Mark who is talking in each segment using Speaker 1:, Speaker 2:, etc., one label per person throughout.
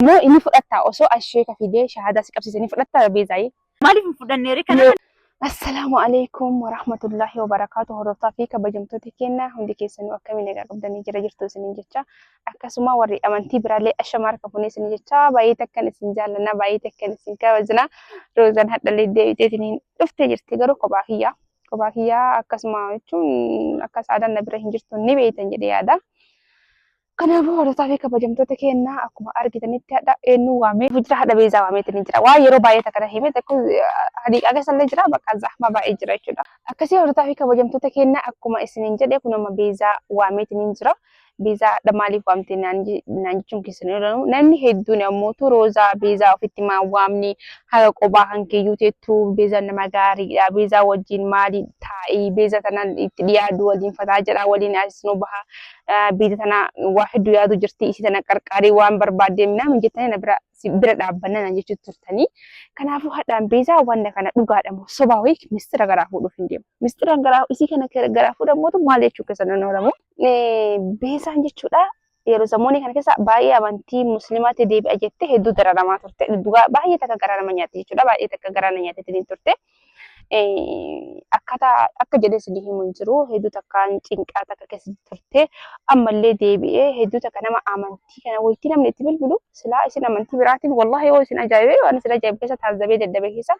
Speaker 1: مو إني فلتة أوسو أشياء كفيدة شهادة سكبسي إني فلتة بيزاي
Speaker 2: ما لي فدان ريكنا
Speaker 1: السلام عليكم ورحمة الله وبركاته هردوتا فيك بجمتوتي كينا هندي كيسن وكمي نجا قبدني جرا جرتو سنين جتشا أكاسوما وري أمانتي برالي أشمار كفوني سنين جتشا بايتك كان سنجال لنا بايتك كان سنكا وزنا روزان حتى اللي دي تيتنين دفتي جرتي جرو كباهية أكاسوما يتشون أكاس عدا نبره جرتو نبيتن جدي هذا kanaafuu hordofaa fi kabajamtoota keenyaa akkuma argitanitti hadha eenyu waamee jira hadha beezaa waameetiin jira. Waa yeroo baay'ee takka himee tokko hadiiqaa keessallee jira bakka zahma baay'ee jira jechuudha. Akkasii hordofaa fi kabajamtoota keenyaa akkuma isiniin jedhe kun amma beezaa waameetiin jira. Beezaa maaliif waamte naan jechuun keessan yoo namni hedduun ammoo roozaa beezaa ofitti maa waamni haga qophaa kan keeyyuu teettuu beezaa nama gaariidha. Beezaa wajjin maali taa'ii beezaa tanaan itti dhiyaadu waliin fataa jedha waliin asnuu baha. Beezaa tana waa hedduu yaadu jirti isii tana qarqaarii waan barbaadde minaa jettanii na bira dhaabbanna naan jechuutti turtanii. Kanaafuu hadhaan beezaa wanta kana dhugaadha moo sobaa wayii mistira garaa fuudhuuf hin deemu. Mistira garaa isii kana garaa fuudhamuutu maal jechuu keessan oolamu. Beezaan jechuudha yeroo zamoonni kana keessa baay'ee amantii musliimaatti deebi'a jettee hedduu dararamaa turte. Baay'ee takka garaa nama nyaatte jechuudha. Baay'ee takka garaa nama nyaatte turte. Akka jedhee sidii himu hin jiru hedduu takkaan cinqaa takka keessa turte ammallee deebi'ee hedduu takka nama amantii kana wayitii namni itti bilbilu silaa isin amantii biraatiin wallahi yoo isin ajaa'ibee waan isin ajaa'ibu keessa taazabee dadhabee keessa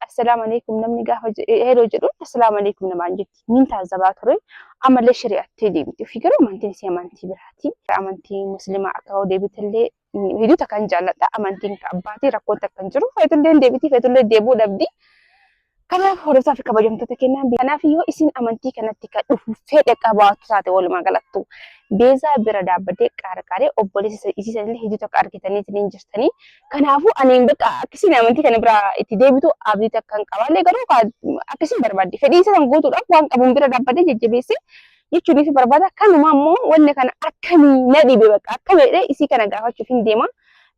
Speaker 1: assalamu alaikum namni gaafa hedduu jedhu assalamu alaikum namaan jetti min taazabaa ture ammallee shari'attee deemti ofii garuu amantiin isii amantii biraati amantii musliimaa akka deebitillee hedduu takkaan jaalladha amantiin abbaatii rakkoon takka hin jiru feetullee deebitii feetullee deebuu dhabdi. Kanaaf hordofaa fi kabajamtoota keenyaa kanaaf yoo isin amantii kanatti kan dhufu fedha qabaatu taate walumaa galattu beezaa bira dhaabbatee qarqaree obboleessa isiisanillee hedduu takka argitanii ittiin jirtanii kanaafuu ani bakka akkasiin amantii kana bira itti deebitu abdii takka hin qaballe garuu akkasiin barbaadde fedhii isa san guutuudhaaf waan qabuun bira dhaabbatee jajjabeessee jechuun barbaada kanuma immoo wanni kana akkamii na dhibe bakka akkamii isii kana gaafachuuf hin deema.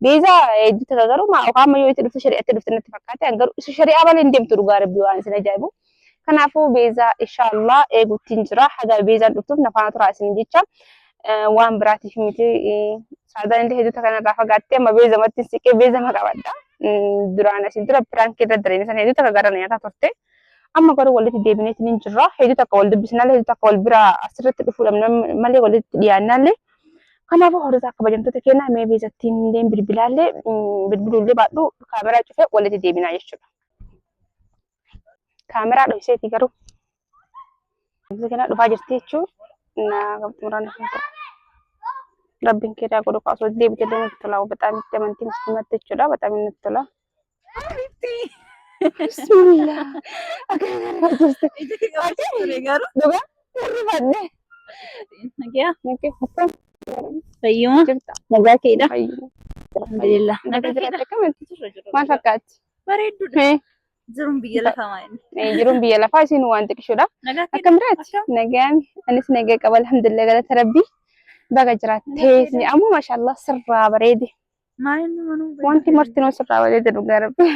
Speaker 1: Beezaa hedduu takka garuu qaama yoo itti dhuftu shari'aatti dhuftu natti fakkaate garuu isa shari'aa malee hin deemtu dhugaa rabbii waan isin ajaa'ibu. Kanaafuu beezaa inshaallah eeguutiin jira haga beezaan dhuftuuf nafaana turaa isin jecha waan biraatiif miti saadaan illee hedduu takka narraa fagaattee amma beezamatti siqee beezama qabadha. Duraan asin dura piraankii irra dareen sana hedduu takka gara nyaataa turte. Amma garuu walitti deebineetiin hin jirra hedduu takka wal dubbisnaallee hedduu takka wal bira asirratti dhufuudhaan malee walitti dhiyaannaallee. Kanaafuu hordofaa kabajamtoota keenyaa mee beezattiin illee bilbilullee baadhu kaameraa cufee walitti deebinaa jechuudha. Kaameraa dhohiseeti garuu beezaa kana dhufaa jirti jechuudha. Muraan rabbiin keedaa godhu kaasoo deebite illee natti tola. Bataam itti amantiin musliimaatti jechuudha. Bataam natti tola. Bismillah. Akka jirti. Dhugaa hirrifadhe. Nagaa.
Speaker 2: Fayyuma nagaa keedha. Alhamdulillah.
Speaker 1: Nagaa jiraate akkamitti? Maal fakkaatti?
Speaker 2: Bareedduudha. Jiruun biyya lafaa maali?
Speaker 1: Jiruun biyya lafaa isin waan xiqqishoodha. Akkam jiraatti? Nagaan anis nagaa qaba alhamdulillah galata rabbii. Baga jiraattee amma maashaallah sirraa bareede. Wanti martinoo sirraa bareede dhugaa rabbii.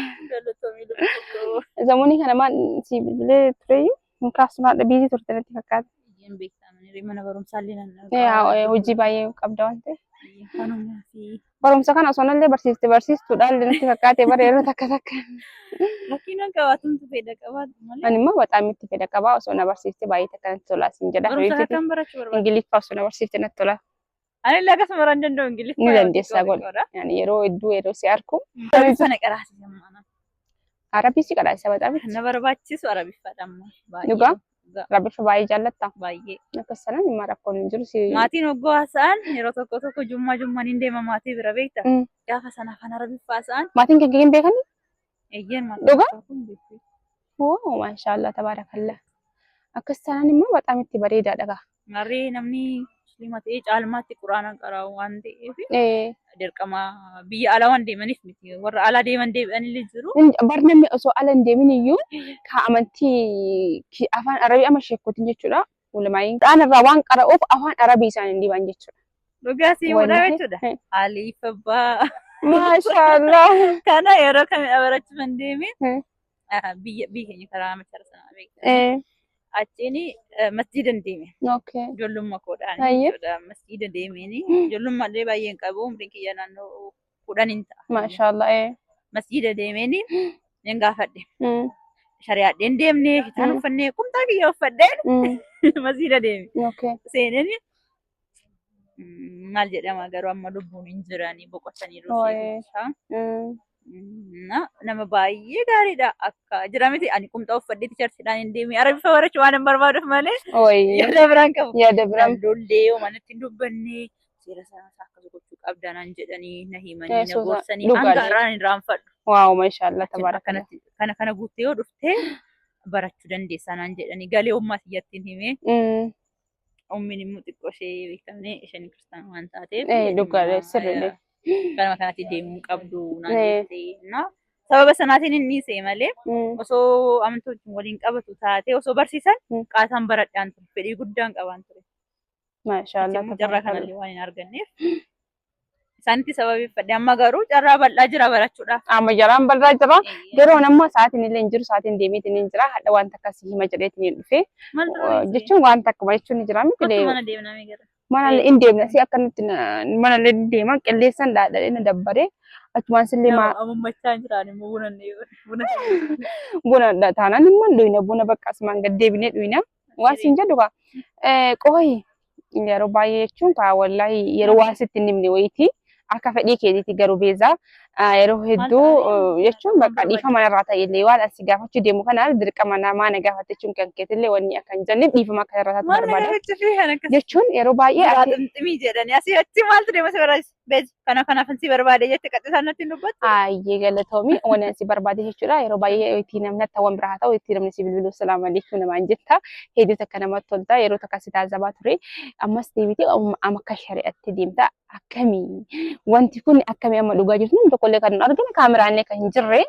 Speaker 1: Zamoonni kana maal si bilbilee tureyyuu hin kaasumaadha biizii turte natti fakkaata.
Speaker 2: Mana barumsaallee naannoo.
Speaker 1: Hojii baay'ee qabda waan ta'eef. Barumsa kana osoo nallee barsiistuudhaan natti fakkaate bara yeroo takka takka.
Speaker 2: Rakkiin qabaatumtu fedha qabaatu malee.
Speaker 1: Ani immoo baxaam itti fedha qabaa osoo na barsiifte baay'ee takka natti tola siin jedha.
Speaker 2: Barumsa kan barachuu barbaada.
Speaker 1: Ingiliffaa osoo na barsiifte natti tola.
Speaker 2: Ani illee akkasuma baraan danda'u Ingiliffaa.
Speaker 1: Ni dandeessaa godha. Yeroo hedduu yeroo si argu.
Speaker 2: Sana qaraasiisa maana.
Speaker 1: Arabii si qaraasisa baxaam.
Speaker 2: Na barbaachisu Arabiffaadha ammoo.
Speaker 1: Dhugaa. Rabbifa baay'ee jaallatta.
Speaker 2: Baay'ee.
Speaker 1: Akkasumas immoo rakkoon hin jiru.
Speaker 2: Maatiin hoggoo haasa'an yeroo tokko jummaan hin deema maatii bira beekta. Gaafa sana afaan Arabiffaa haasa'an.
Speaker 1: Maatiin kan hin beekani?
Speaker 2: Eeyyeen maatiin.
Speaker 1: Dhugaa? Oo maashaallah tabaarakallah. Akkasumas immoo baxaam itti bareedaadha.
Speaker 2: Marree namni musliima ta'ee caalmaatti quraana qaraa waan ta'eef. Dirqama biyya alaa waan deemaniif miti warra alaa deeman deebi'anillee jiru.
Speaker 1: Barnamni osoo ala hin deemin iyyuu ka amantii afaan arabii ama sheekotiin jechuudha. Ulumaayin dhaan irraa waan qara'uuf afaan arabii isaan hin dhiban jechuudha.
Speaker 2: Dhugaa si mudaa jechuudha. Aliif abbaa.
Speaker 1: Maashaallah.
Speaker 2: Kana yeroo kamii barachuun deeme biyya keenya karaa machaara sanaa beektaa. Achiin masjiida deeme. Ijoollummaa koodhaan jechuudha. Masjiida deemeen ijoollummaa illee baay'een qabu umriin kiyya naannoo 10 hin ta'a.
Speaker 1: Maashaallah.
Speaker 2: Masjiida deemeen nan gaafadhe. Shari'aadhaan deemnee shitaan uffannee qumxaa kiyya uffadheen masjiida deeme.
Speaker 1: Okay.
Speaker 2: Seeneen maal jedhama garuu amma lubbuun hin jiranii boqotanii rusiisa. Nama baay'ee gaariidha akka jira miti ani qumxaa uffadheeti charsiidhaan hin deemee arabifa barachuu waan hin barbaaduuf malee yaada biraan qabu.
Speaker 1: Yaada biraan
Speaker 2: lollee manatti hin dubbannee seera sanaa akkas gochuu qabda naan jedhanii na himanii na gorsanii hanga har'aan hin raanfadhu.
Speaker 1: Waaw maashaallah tabaarakallah.
Speaker 2: Kana guuttee yoo dhuftee barachuu dandeessaa naan jedhanii galee ummaa siyyattiin himee. Ummiin immoo xiqqoo ishee beekamne isheen kiristaana waan taateef.
Speaker 1: Dhugaadha sirriidha.
Speaker 2: Kanuma kanatti deemuu qabdu naan jettee. Sababa sanaatiin inni isee malee osoo amantoonni waliin qabatu taatee osoo barsiisan qaataan baradhaan ture fedhii guddaan qabaan ture.
Speaker 1: Maashaallah.
Speaker 2: Carraa kanallee waan hin arganneef isaanitti sababeeffadhe amma garuu carraa bal'aa jira barachuudhaaf.
Speaker 1: Amma jaraan bal'aa jira garuu nammoo sa'aatiin illee hin jiru sa'aatiin deemeetiin hin jira hadha wanta akkasii hima jedheetiin hin dhufe jechuun wanta akkuma jechuun ni jira miti lee.
Speaker 2: Mana deemnamee gara.
Speaker 1: Mana hin deemna si akkanatti mana illee deeman qilleessan dhaadhadhee na dabbaree achumaan sillee maa.
Speaker 2: Amummachaa jiraan immoo
Speaker 1: buna taanaan immoo dhuyna buna bakka asumaan gad deebinee dhuyna waa siin jedhu kaa qooyi yeroo baay'ee jechuun kaa wallaahi yeroo waan sitti hin himne wayitii akka fedhii keetiitti garuu beezaa yeroo hedduu jechuun bakka dhiifama irraa ta'ellee waan asii gaafachuu deemu kanaan dirqama namaa na gaafachuun kan keetillee wanni akka hin jenne dhiifama akka irraa taatu barbaada jechuun yeroo baay'ee
Speaker 2: ximximii jedhanii asii achi maaltu deema si barbaachisa beez kanaaf si barbaade jette qaxxisaan natti hin dubbatu.
Speaker 1: Ayyee galatoomii waan si barbaade jechuudha yeroo baay'ee itti namni ta'uun biraa ta'u itti namni si bilbiluu salaam aleekum namaan jetta hedduu takka namatti tolta yeroo takka si taasifaa ture ammas deebitee amma akka shari'atti deemta akkamii wanti kun akkamii amma dhugaa jirtu namni tokkollee kan nu argina kaameraallee kan hin jirre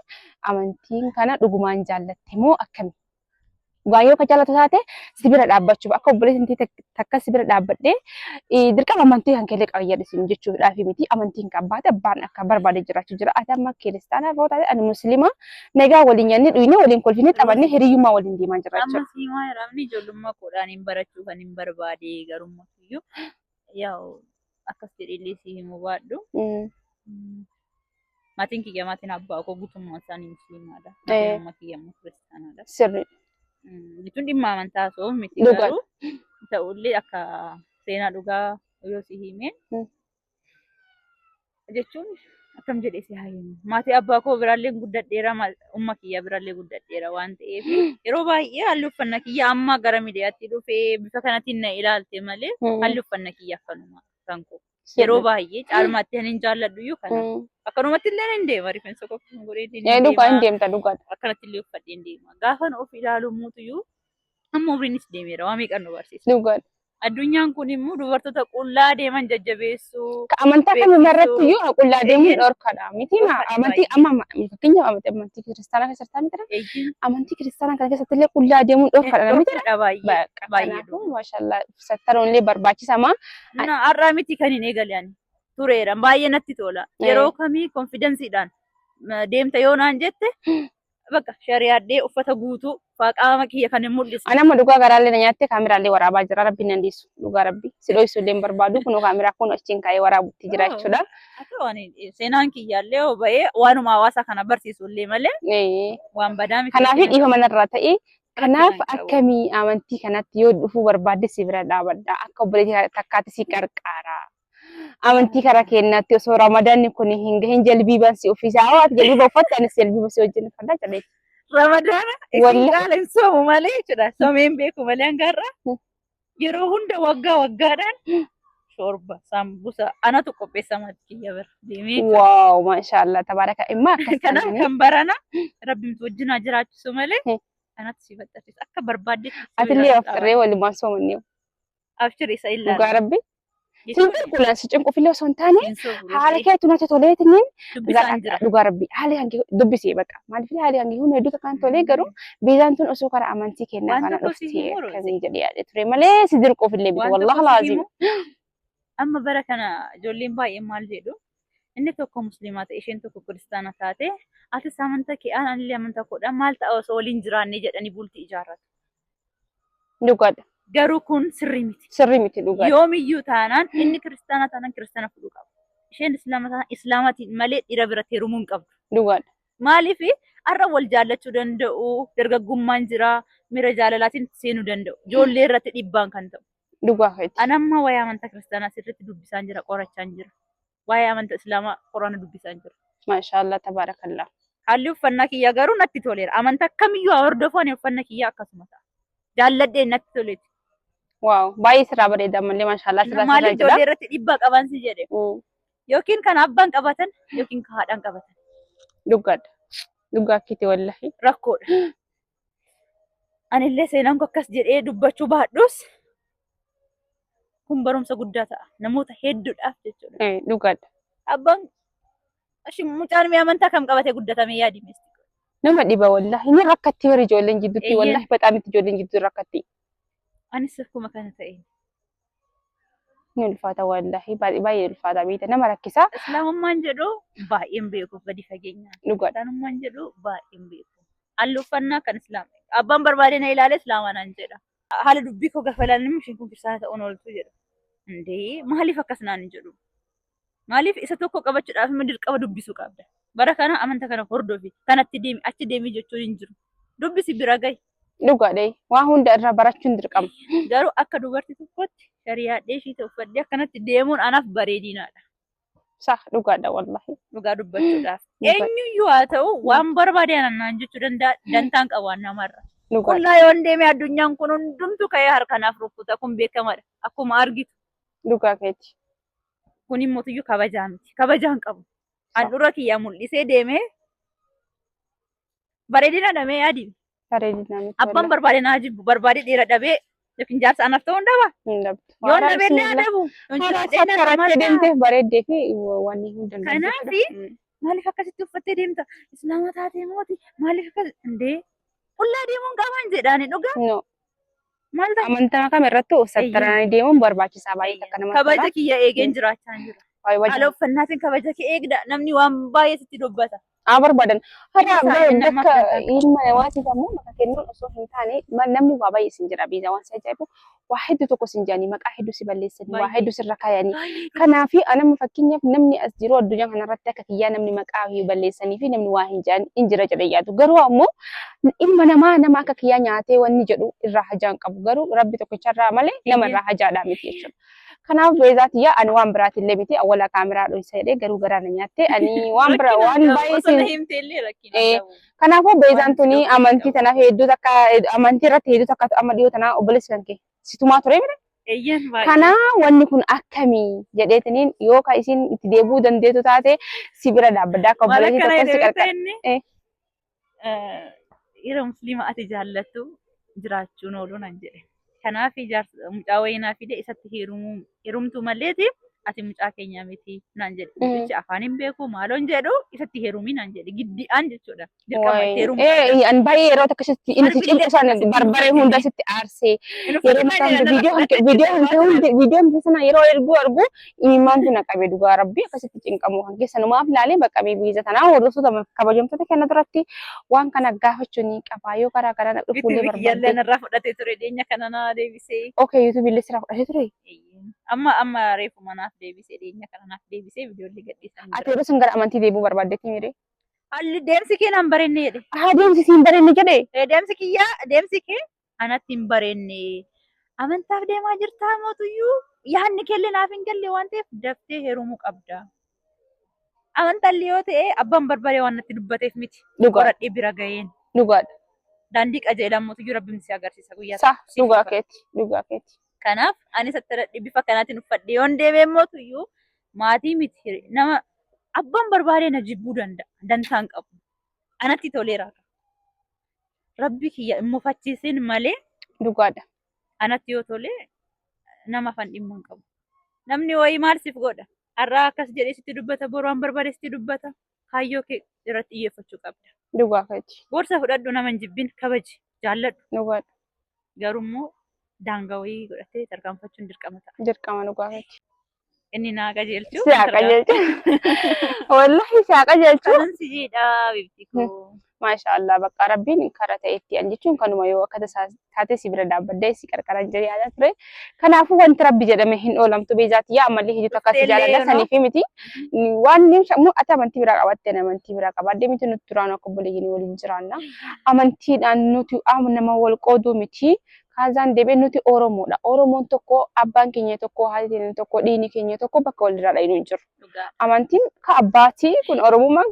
Speaker 1: amantiin kana dhugumaan jaallatte moo akkamii? Baay'ee akka jaallatu taate si bira dhaabbachuuf akka obboleettii takka si bira dhaabbadhee dirqama amantii kan keellee qabayyadhisin jechuudhaaf miti amantiin kan baate abbaan akka barbaade jiraachuu jira. Ati amma kiristaanaa yoo taate ani musliima nagaa waliin nyaannee dhuyne waliin kolfinee taphannee hiriyyummaa waliin deemaa jiraachuu.
Speaker 2: Amma siimaa jedhamni ijoollummaa koodhaan barachuu kan hin barbaade garummaa iyyuu yaa'u akkas jedhee si himuu baadhu. Maatiin kiyya maatiin abbaa koo guutummaa isaanii musliimaadha. Maatiin amma kiyya immoo kiristaanaadha.
Speaker 1: Sirri.
Speaker 2: Jechuun dhimma amantaa osoo miti garuu ta'ullee akka seenaa dhugaa yoo si hime jechuun akkam jedhee si haa himu. Maatii abbaa koo biraallee guddadheera umma kiyya biraallee guddadheera waan ta'eef yeroo baay'ee haalli uffannaa kiyya amma gara miidiyaatti dhufee bifa kanaatiin na ilaalte malee haalli uffannaa kiyya akkanuma kan koo. Yeroo baay'ee caalmaatti hin jaalladhu iyyuu kana akkanumatti illee hin deema rifeensa koo godhee deema.
Speaker 1: Dhugaa hin deemta dhugaadha.
Speaker 2: Akkanatti illee uffadhee hin deema. Gaafa of ilaaluu muutuyyuu amma umriinis deemeera waa meeqa nu barsiisa.
Speaker 1: Dhugaadha.
Speaker 2: Addunyaan kun immoo dubartoota qullaa deeman jajjabeessuu.
Speaker 1: Amantaa kamiin irratti iyyuu qullaa deemuun dhorkadha. Miti amantii amma fakkeenyaaf amantii kiristaanaa keessatti miti amantii kiristaanaa kana keessatti illee qullaa deemuun dhorkadha.
Speaker 2: Dhorkadha baay'ee. Baay'ee.
Speaker 1: Maashaallah sattaroon illee barbaachisama.
Speaker 2: Har'aa miti kan hin eegalan tureera baay'ee natti tola. Yeroo kamii konfidensiidhaan deemta yoo naan jette bakka shari'aadhee uffata guutuu qaama kiyya kan hin mul'isu. Ani
Speaker 1: amma dhugaa garaallee na nyaattee kaameraallee waraabaa jira rabbiin nan dhiisu dhugaa rabbi si dho'isu illee hin barbaadu kunoo kaameraa kun achiin kaa'ee waraabutti jira jechuudha.
Speaker 2: Seenaan kiyyaallee yoo ba'ee waanuma hawaasa kana barsiisu illee malee waan badaa miti.
Speaker 1: Kanaaf dhiifama narraa ta'ee kanaaf akkamii amantii kanatti yoo dhufuu barbaadde si bira dhaabadha akka obboleettii takkaatti si qarqaara. Amantii karaa keenyaatti osoo ramadaanni kun hin gahin jalbiiban si ofiisaa hawaasa jalbiiba uffatte anis jalbiiba si wajjin uffadhaa jedheeti.
Speaker 2: Ramadaana isin qaaleen soomu malee jechuudha. Soomeen beeku malee hangarra yeroo hunda waggaadhaan shorba sambusa anatu qopheessa maatii kiyya bira deemee.
Speaker 1: Waaw maashaallah tabaaraka imma akkas
Speaker 2: kanaaf kan barana rabbimtu wajjin jiraachisu malee anatu si baxxachiisa akka barbaaddetti.
Speaker 1: Atillee aftirree walumaan soomannee.
Speaker 2: Abshiri isa ilaala.
Speaker 1: Dhugaa rabbi. Sinta kulan si cunqu filoo son taane haala keetu natti toleetiniin dhugaa rabbi haali hangi dubbisee baqa maaliif haali hangi hunda hedduu takkaan tolee garuu beezaan tun osoo karaa amantii kennaa kana dhuftee akkamii jedhee yaade ture malee si dirquuf illee bitu wallahi laazim.
Speaker 2: Amma bara kana ijoolleen baay'een maal jedhu inni tokko musliimaa ta'e isheen tokko kiristaana taate atis amantaa kee anillee amantaa koodhaan maal ta'a osoo waliin jiraannee jedhanii bultii ijaarratu.
Speaker 1: Dhugaadha.
Speaker 2: Garuu kun sirrii miti.
Speaker 1: Sirrii miti dhugaadha.
Speaker 2: Yoomiyyuu taanaan inni kiristaana taanaan kiristaana fudhuu qaba. isheen islaamaatiin malee dhiira biratti heerumuu hin qabdu.
Speaker 1: Dhugaadha.
Speaker 2: Maaliif har'a wal jaallachuu danda'u, dargaggummaan jira, miira jaalalaatiin seenuu danda'u. Ijoollee irratti dhiibbaan kan ta'u.
Speaker 1: Dhugaafeeti.
Speaker 2: Anamma waa'ee amantaa kiristaanaa sirriitti dubbisaan jira, qorachaan jira. Waa'ee amantaa islaamaa quraana dubbisaan jira.
Speaker 1: Maashaallah tabaarakallah.
Speaker 2: Haalli uffannaa kiyyaa garuu natti toleera. Amantaa kamiyyuu hordofuu ani uffannaa kiyyaa akkasuma ta'a. Jaalladhee natti toleeti.
Speaker 1: Waaw, baay'ee sirraa bareeda malee maashaallah sirraa
Speaker 2: Maaliif
Speaker 1: jira.
Speaker 2: ijoollee irratti dhiibbaa qaban si jedhe. Yookiin kan abbaan qabatan yookiin kan haadhaan qabatan.
Speaker 1: Dhugaadha. Dhugaa akkiti wallahi.
Speaker 2: Rakkoodha. Anillee seenaan koo akkas jedhee dubbachuu baadhus kun barumsa guddaa ta'a. Namoota hedduudhaaf jechuudha.
Speaker 1: Dhugaadha.
Speaker 2: Abbaan mucaan mi'a amantaa kam qabatee guddatame yaadime.
Speaker 1: Nama dhiba wallahi. Ni rakkatti warri ijoolleen jidduutti wallahi bexaam itti ijoolleen jidduu rakkatti.
Speaker 2: Anis akkuma kana ta'e.
Speaker 1: Ni ulfaata wallahi baay'ee ulfaata biita nama rakkisaa.
Speaker 2: Islaamummaan jedhu baay'een beeku gadi fageenyaan.
Speaker 1: Dhugaadha.
Speaker 2: Islaamummaan jedhu baay'een beeku. Haalli uffannaa kan islaamaa. Abbaan barbaade na ilaale islaamaa naan jedha. Haala dubbii koo gaafa ilaalan isheen kun kiristaana ta'uun ooltu jedha. Indee maaliif akkas naan jedhu? Maaliif isa tokko qabachuudhaaf dirqama dubbisuu qabda? Bara kana amantaa kana hordofi. Kanatti deemi achi deemi jechuun hin jiru. Dubbisi bira gahi.
Speaker 1: Dhugaadha. Waa hunda irraa barachuun dirqama.
Speaker 2: Garuu akka dubartii tokkotti shariyaa dheeshii ta'u uffadhee akkanatti deemuun anaaf bareedinaadha.
Speaker 1: Sah dhugaadha wallahi.
Speaker 2: Dhugaa dubbachuudhaaf. Eenyuyyuu haa ta'u waan barbaade naan jechuu danda'a dantaan qabu namarra. Qullaa yoon deeme addunyaan kun hundumtu ka'ee harkanaaf rukkuta kun beekamadha. Akkuma argitu.
Speaker 1: Dhugaa keeti.
Speaker 2: Kun immoo tuyyuu kabajaa miti. Kabajaan qabu. Handhuura kiyyaa mul'isee deemee bareedina dhamee yaadi.
Speaker 1: Bareedina miti.
Speaker 2: Abbaan barbaade naa jibbu barbaade dhiira dhabee yookiin jaarsa anaaf ta'uu hin dhabaa?
Speaker 1: Hin dhabdu.
Speaker 2: Yoon dhabee illee adabu.
Speaker 1: Karatti deemtee bareeddee fi waan hin danda'u.
Speaker 2: Kanaafi maaliif akkasitti uffattee deemta? Islaama taatee mooti maaliif akkas indee qullaa deemuun qaban jedhaani dhugaa?
Speaker 1: No.
Speaker 2: Maal ta'a?
Speaker 1: Amantaa kam irratti sattaranii deemuun barbaachisaa baay'ee akka namatti.
Speaker 2: Kabaja kiyya eegeen jiraachaa jira. Haala uffannaatiin kabaja kee eegda namni waan baay'ee sitti dubbata.
Speaker 1: Barbaadan. Haala bakka ilma namaatiif ammoo bakka kennuun osoo hin taane namni waa baay'ee sin jira biizaa waan si ajaa'ibu waa hedduu tokko sin jedhanii maqaa hedduu si balleessanii waa hedduu sirra kaayanii. Kanaafi anama fakkeenyaaf namni as jiru addunyaa kanarratti akka kiyyaa namni maqaa balleessanii fi namni waa hin jedhan hin jira jedhee yaadu. Garuu ammoo ilma namaa nama akka kiyyaa nyaatee wanni jedhu irraa hajaan qabu. Garuu rabbi tokkicharraa malee nama irraa hajaadhaa miti jechuudha. Kanaaf beezaatiyyaa ani waan biraatillee miti awwala kaameraa dho'isa jedhee garuu garaana nyaatte ani waan bira waan baay'ee kanaafuu beezaan tuni amantii tanaaf hedduu takka amantii irratti hedduu takka amma dhiyoo tanaa obboleessi kan kee situmaa ture mire. Kana wanni kun akkamii jedheetiniin yoo ka isin itti deebuu dandeetu taate si bira dhaabbaddaa akka obboleessi tokko si qarqara.
Speaker 2: Dhiira musliima ati jaallattu jiraachuun ooluu nan jedhe. Kanaaf mucaa wayinaa fide isatti heerumtu malleeti ati mucaa keenya miti naan jedhe. Mucichi afaan hin beeku maaloon jedhu isatti heerumii naan jedhe giddi'aan jechuudha.
Speaker 1: An baay'ee yeroo akkasitti inni si cimqisan barbaree hunda sitti aarsee yeroo mataan viidiyoon sana yeroo argu imimmaan tun qabee dhugaa rabbii akkasitti cinqamu kan keessanumaaf ilaalee bakka biiza tanaa hordoftoota kabajamtoota kenna duratti waan kana gaafachuu ni qaba yoo karaa karaa dhufuullee barbaade.
Speaker 2: Yalleen irraa fudhatee ture dhiyeenya kana naa deebisee.
Speaker 1: Okay YouTube illee sirraa fudhatee ture.
Speaker 2: Amma reefu manaaf deebisee dhiyeenya kana naaf deebisee viidiyoolee gadhiisan.
Speaker 1: Ati yeroo sun gara amantii deebuu barbaaddetti mire.
Speaker 2: Haalli deemsi kee naan barenne jedhe.
Speaker 1: Deemsi siin barenne jedhe.
Speaker 2: Deemsi kee anatti hin barenne. Amantaaf deemaa jirtaa mootuyyuu yaadni keellee naaf hin galle waan ta'eef daftee heerumuu qabda. Amantaallee yoo ta'e abbaan barbaade waan natti dubbateef miti. Qoradhee bira ga'een.
Speaker 1: Dhugaadha.
Speaker 2: Daandii qajeelaan mootuyyuu rabbiin si agarsiisa guyyaa
Speaker 1: tokko. Dhugaa keeti.
Speaker 2: Kanaaf anisatti bifa kanaatiin uffadhee yoon deemee mootuyyuu maatii miti nama abbaan barbaade na jibbuu danda'a. Dantaan qabu. Anatti toleera. Rabbi kiyya immoo fachiisin malee.
Speaker 1: Dhugaadha.
Speaker 2: Anatti yoo tole nama afaan dhimma hin qabu. Namni wayii maal siif godha? Har'aa akkas jedhee sitti dubbata, boru waan barbaade sitti dubbata. Kaayyoo kee irratti xiyyeeffachuu qabda.
Speaker 1: Dhugaa keeti.
Speaker 2: Gorsa fudhadhu nama hin jibbin kabaji jaalladhu.
Speaker 1: Dhugaadha.
Speaker 2: Garuu daangaa wayii godhatee tarkaanfachuun dirqama ta'a.
Speaker 1: Dirqama dhugaa keeti.
Speaker 2: Inni naa qajeelchu.
Speaker 1: Siyaa qajeelchu. Wallahi siyaa qajeelchu.
Speaker 2: Kan si jedhaa bifti koo.
Speaker 1: maashaallah bakka rabbiin karaa ta'etti an jechuun kanuma yoo akka taatee si bira dhaabbadde si qarqaran jedhee yaada ture. Kanaafuu wanti rabbi jedhame hin oolamtu beezaati yaa ammallee hiddu takka si jaaladha saniif miti waan sammuu ati amantii biraa qabatte amantii biraa qabaadde miti nuti duraan akka obboleeyyiin waliin jiraanna amantiidhaan nuti nama wal qooduu miti. Kaazaan deebee nuti Oromoodha. Oromoon tokko abbaan keenya tokko haati keenya tokko dhiini keenya tokko bakka walirraa dhahinuu hin jiru. Amantiin ka abbaatii kun Oromummaan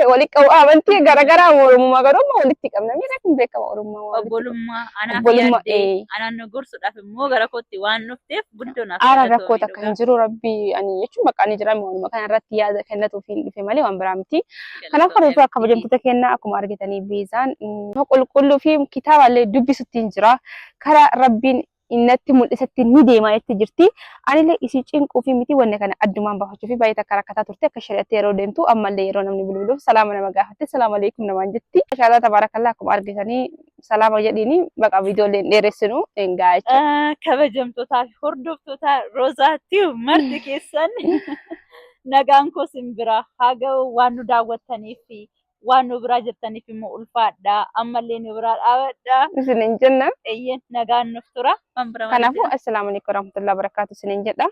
Speaker 1: walitti qabu amantii garaagaraa Oromummaa garuu walitti qabna. Miidhaa kun beekama Oromummaa.
Speaker 2: Obbolummaa anaaf yaaddee anaan nu gorsuudhaaf immoo gara kootti waan dhufteef guddoo naaf
Speaker 1: Ara rakkoota akka hin jiru rabbi ani jechuun bakka ani jiraame waanuma kana irratti yaada kennatuuf hin dhufe malee waan biraa miti. Kanaaf harreetu akka kabajamtoota kennaa akkuma argitanii beezaan qulqulluu fi kitaaballee dubbisutti hin jira. Karaa rabbiin innatti mul'isatti ni deemaa jetti jirti. Anillee isii cinquu fi miti wanne kana addumaan baafachuu fi baay'ee takka rakkataa turte akka shari'atti yeroo deemtu ammallee yeroo namni bilbiluuf salaama nama gaafatte salaamu alaykum namaan jetti. Maashaallah tabaarakallaa akkuma argitanii salaama jedhiini baqa viidiyoolee dheeressinu egaa jechuudha.
Speaker 2: Kabajamtootaa fi hordoftoota Roozaatiif marti keessan nagaan koo simbira haga waan nu daawwattaniif waan nu biraa jirtaniif immoo ulfaadha ammallee nu biraa dhaabadha
Speaker 1: isinin jenna
Speaker 2: nagaan nuuf tura
Speaker 1: kanaafuu assalaamu alaykum warahmatullahi wabarakatuh isinin jedha.